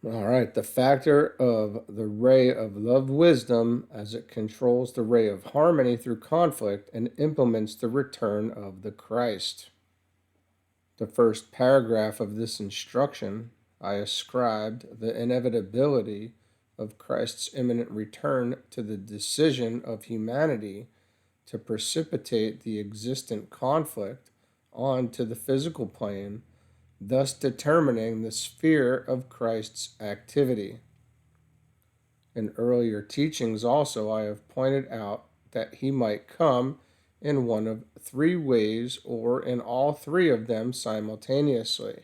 All right, the factor of the ray of love wisdom as it controls the ray of harmony through conflict and implements the return of the Christ. The first paragraph of this instruction, I ascribed the inevitability of Christ's imminent return to the decision of humanity to precipitate the existent conflict onto the physical plane, thus determining the sphere of Christ's activity. In earlier teachings, also, I have pointed out that he might come in one of three ways or in all three of them simultaneously.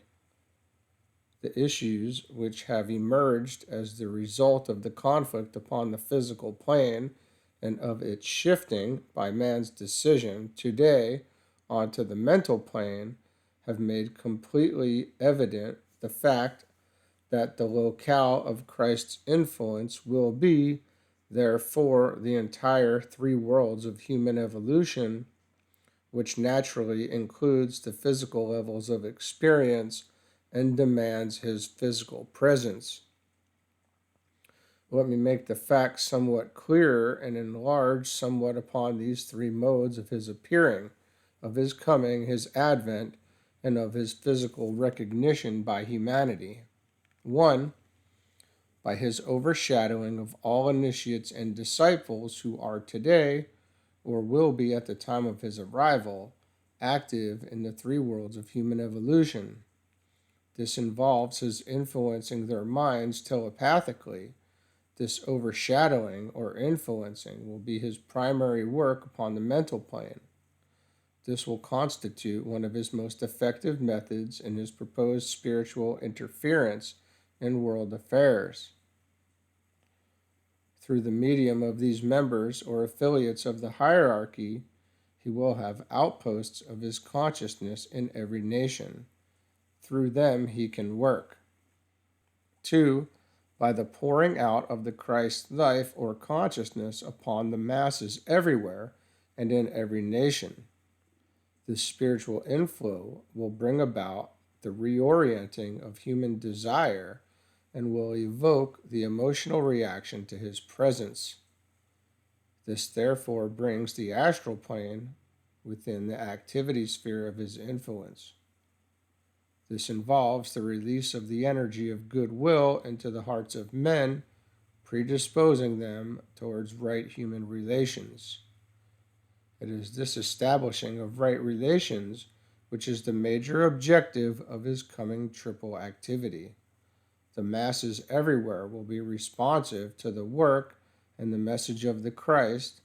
The issues which have emerged as the result of the conflict upon the physical plane and of its shifting by man's decision today onto the mental plane have made completely evident the fact that the locale of Christ's influence will be, therefore, the entire three worlds of human evolution, which naturally includes the physical levels of experience and demands his physical presence. Let me make the facts somewhat clearer and enlarge somewhat upon these three modes of his appearing, of his coming, his advent, and of his physical recognition by humanity. 1. By his overshadowing of all initiates and disciples who are today, or will be at the time of his arrival, active in the three worlds of human evolution. This involves his influencing their minds telepathically. This overshadowing or influencing will be his primary work upon the mental plane. This will constitute one of his most effective methods in his proposed spiritual interference in world affairs. Through the medium of these members or affiliates of the hierarchy, he will have outposts of his consciousness in every nation. Through them he can work. 2. By the pouring out of the Christ life or consciousness upon the masses everywhere and in every nation. This spiritual inflow will bring about the reorienting of human desire and will evoke the emotional reaction to his presence. This therefore brings the astral plane within the activity sphere of his influence. This involves the release of the energy of goodwill into the hearts of men, predisposing them towards right human relations. It is this establishing of right relations which is the major objective of his coming triple activity. The masses everywhere will be responsive to the work and the message of the Christ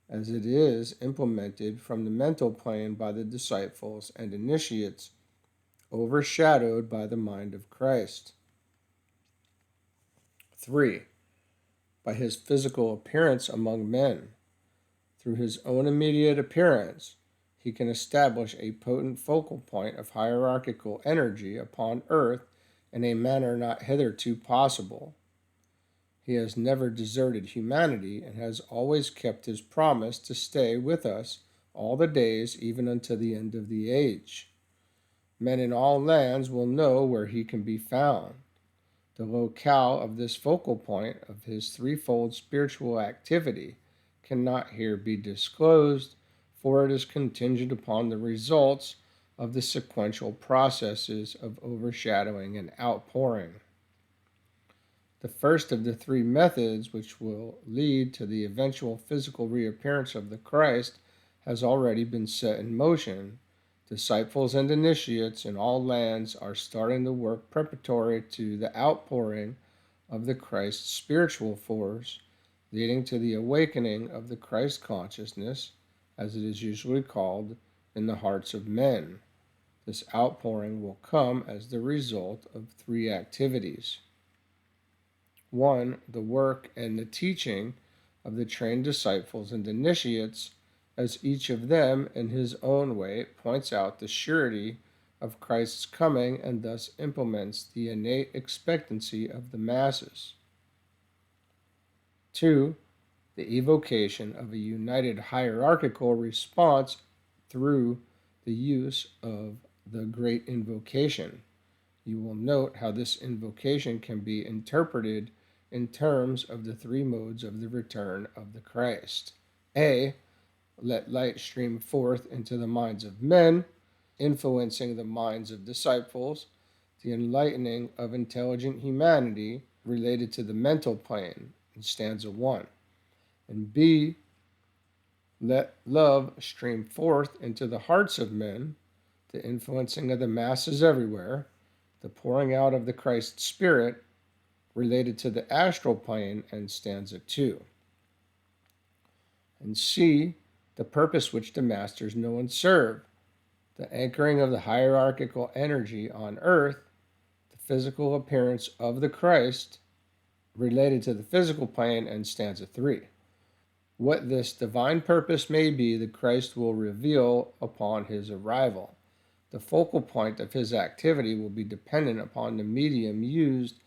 as it is implemented from the mental plane by the disciples and initiates, overshadowed by the mind of Christ. 3. By his physical appearance among men. Through his own immediate appearance, he can establish a potent focal point of hierarchical energy upon earth in a manner not hitherto possible. He has never deserted humanity and has always kept his promise to stay with us all the days, even unto the end of the age. Men in all lands will know where he can be found. The locale of this focal point of his threefold spiritual activity cannot here be disclosed, for it is contingent upon the results of the sequential processes of overshadowing and outpouring. The first of the three methods which will lead to the eventual physical reappearance of the Christ has already been set in motion. Disciples and initiates in all lands are starting the work preparatory to the outpouring of the Christ's spiritual force, leading to the awakening of the Christ consciousness, as it is usually called, in the hearts of men. This outpouring will come as the result of three activities. 1. The work and the teaching of the trained disciples and initiates, as each of them in his own way points out the surety of Christ's coming and thus implements the innate expectancy of the masses. 2. The evocation of a united hierarchical response through the use of the great invocation, You will note how this invocation can be interpreted in terms of the three modes of the return of the Christ. A. Let light stream forth into the minds of men, influencing the minds of disciples, the enlightening of intelligent humanity related to the mental plane in stanza 1. And B. Let love stream forth into the hearts of men, the influencing of the masses everywhere, the pouring out of the Christ Spirit related to the astral plane and stanza 2. And C. The purpose which the masters know and serve, the anchoring of the hierarchical energy on earth, the physical appearance of the Christ related to the physical plane and stanza 3. What this divine purpose may be, the Christ will reveal upon his arrival. The focal point of his activity will be dependent upon the medium used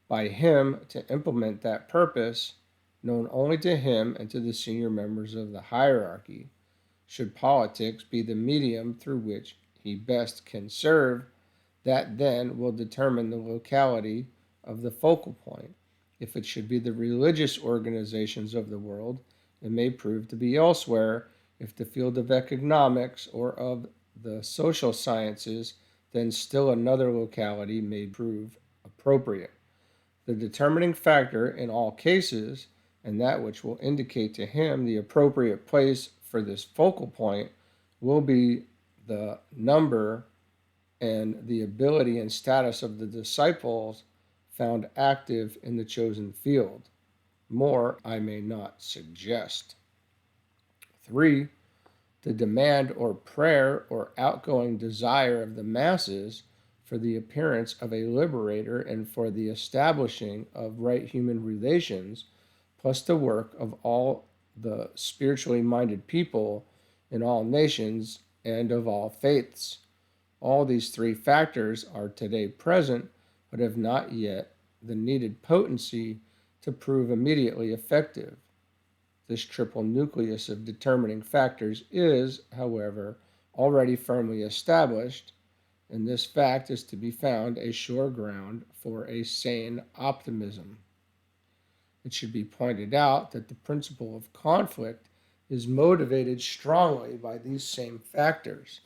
by him to implement that purpose, known only to him and to the senior members of the hierarchy. Should politics be the medium through which he best can serve, that then will determine the locality of the focal point. If it should be the religious organizations of the world, it may prove to be elsewhere. If the field of economics or of the social sciences, then still another locality may prove appropriate. The determining factor in all cases, and that which will indicate to him the appropriate place for this focal point, will be the number and the ability and status of the disciples found active in the chosen field. More I may not suggest. 3. The demand or prayer or outgoing desire of the masses for the appearance of a liberator and for the establishing of right human relations, plus the work of all the spiritually minded people in all nations and of all faiths. All these three factors are today present, but have not yet the needed potency to prove immediately effective. This triple nucleus of determining factors is, however, already firmly established, and this fact is to be found a sure ground for a sane optimism. It should be pointed out that the principle of conflict is motivated strongly by these same factors.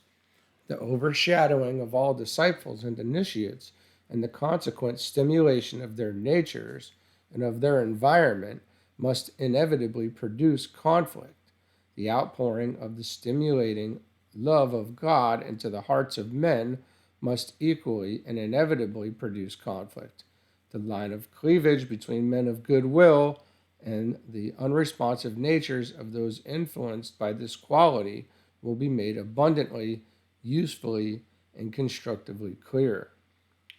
The overshadowing of all disciples and initiates and the consequent stimulation of their natures and of their environment must inevitably produce conflict. The outpouring of the stimulating love of God into the hearts of men must equally and inevitably produce conflict. The line of cleavage between men of goodwill and the unresponsive natures of those influenced by this quality will be made abundantly, usefully, and constructively clear.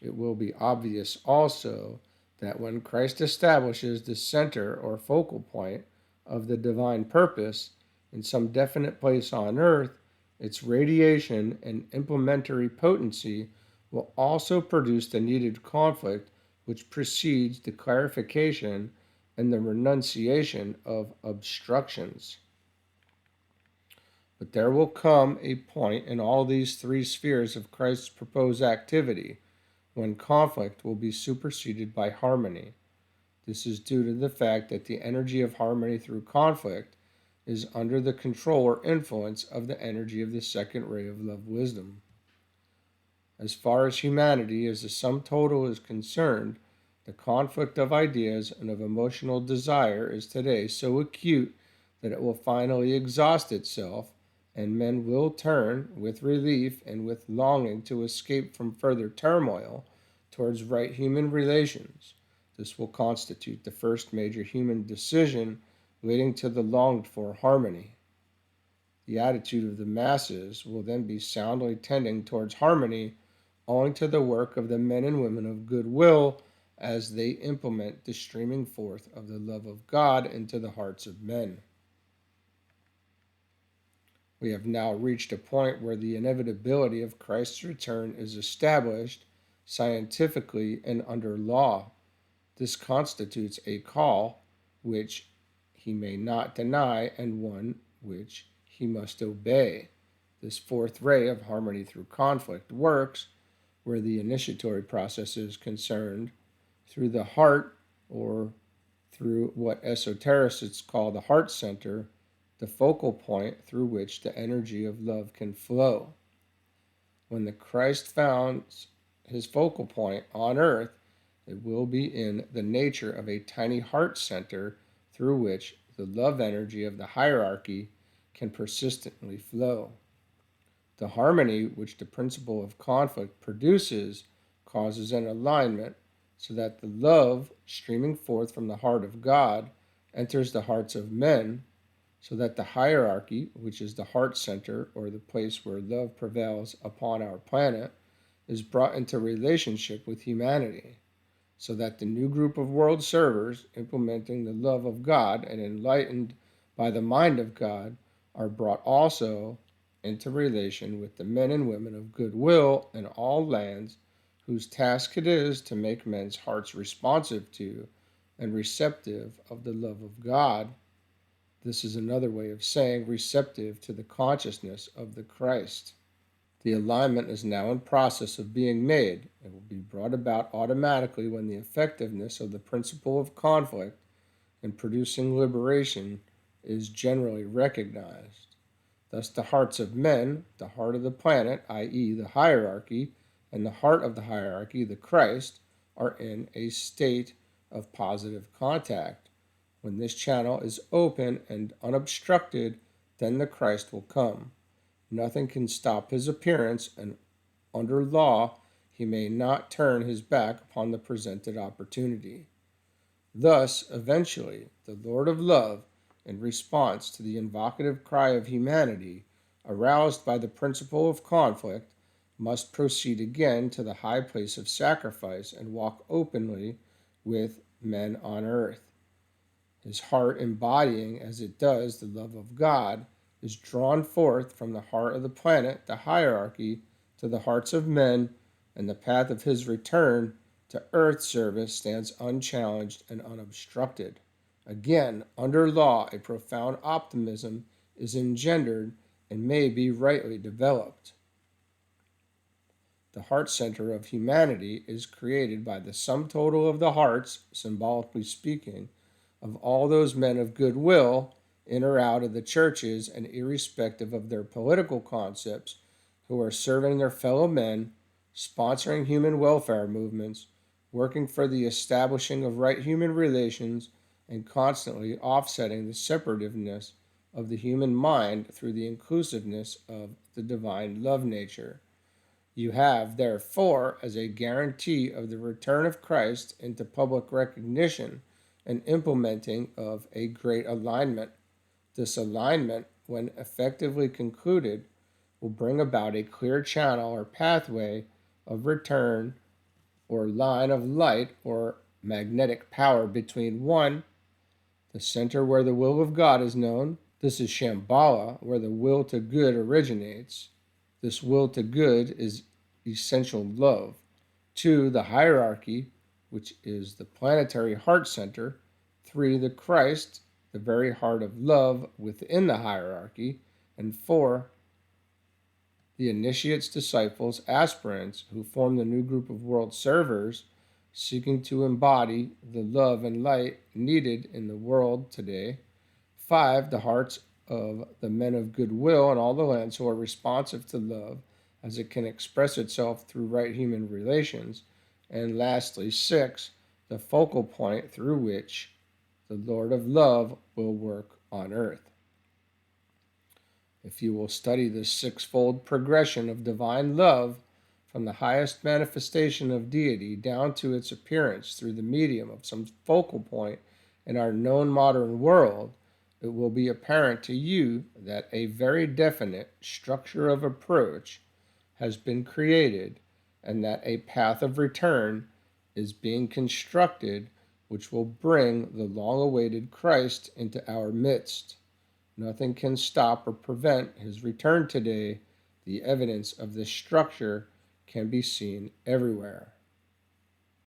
It will be obvious also that when Christ establishes the center or focal point of the divine purpose in some definite place on earth, its radiation and implementary potency will also produce the needed conflict which precedes the clarification and the renunciation of obstructions. But there will come a point in all these three spheres of Christ's proposed activity when conflict will be superseded by harmony. This is due to the fact that the energy of harmony through conflict is under the control or influence of the energy of the second ray of love wisdom. As far as humanity as the sum total is concerned, the conflict of ideas and of emotional desire is today so acute that it will finally exhaust itself, and men will turn, with relief and with longing to escape from further turmoil, towards right human relations. This will constitute the first major human decision leading to the longed-for harmony. The attitude of the masses will then be soundly tending towards harmony, owing to the work of the men and women of goodwill as they implement the streaming forth of the love of God into the hearts of men. We have now reached a point where the inevitability of Christ's return is established scientifically and under law. This constitutes a call which he may not deny and one which he must obey. This fourth ray of harmony through conflict works where the initiatory process is concerned, through the heart, or through what esotericists call the heart center, the focal point through which the energy of love can flow. When the Christ founds his focal point on earth, it will be in the nature of a tiny heart center through which the love energy of the hierarchy can persistently flow. The harmony which the principle of conflict produces causes an alignment so that the love streaming forth from the heart of God enters the hearts of men, so that the hierarchy, which is the heart center or the place where love prevails upon our planet, is brought into relationship with humanity, so that the new group of world servers, implementing the love of God and enlightened by the mind of God, are brought also into relation with the men and women of goodwill in all lands, whose task it is to make men's hearts responsive to and receptive of the love of God. This is another way of saying receptive to the consciousness of the Christ. The alignment is now in process of being made and will be brought about automatically when the effectiveness of the principle of conflict in producing liberation is generally recognized. Thus the hearts of men, the heart of the planet, i.e. the hierarchy, and the heart of the hierarchy, the Christ, are in a state of positive contact. When this channel is open and unobstructed, then the Christ will come. Nothing can stop his appearance, and under law he may not turn his back upon the presented opportunity. Thus, eventually, the Lord of Love, in response to the invocative cry of humanity, aroused by the principle of conflict, must proceed again to the high place of sacrifice and walk openly with men on earth. His heart, embodying as it does the love of God, is drawn forth from the heart of the planet, the hierarchy, to the hearts of men, and the path of his return to earth service stands unchallenged and unobstructed. Again, under law, a profound optimism is engendered and may be rightly developed. The heart center of humanity is created by the sum total of the hearts, symbolically speaking, of all those men of goodwill, in or out of the churches and irrespective of their political concepts, who are serving their fellow men, sponsoring human welfare movements, working for the establishing of right human relations, and constantly offsetting the separativeness of the human mind through the inclusiveness of the divine love nature. You have, therefore, as a guarantee of the return of Christ into public recognition, an implementing of a great alignment. This alignment, when effectively concluded, will bring about a clear channel or pathway of return or line of light or magnetic power between one, the center where the will of God is known. This is Shambhala, where the will to good originates. This will to good is essential love. 2, the hierarchy, which is the planetary heart center. 3, the Christ, the very heart of love within the hierarchy. And 4, the initiates, disciples, aspirants who form the new group of world servers seeking to embody the love and light needed in the world today. 5, the hearts of the men of goodwill in all the lands who are responsive to love as it can express itself through right human relations. And lastly, 6, the focal point through which the Lord of Love will work on earth. If you will study this sixfold progression of divine love from the highest manifestation of deity down to its appearance through the medium of some focal point in our known modern world, it will be apparent to you that a very definite structure of approach has been created and that a path of return is being constructed which will bring the long-awaited Christ into our midst. Nothing can stop or prevent his return today. The evidence of this structure can be seen everywhere.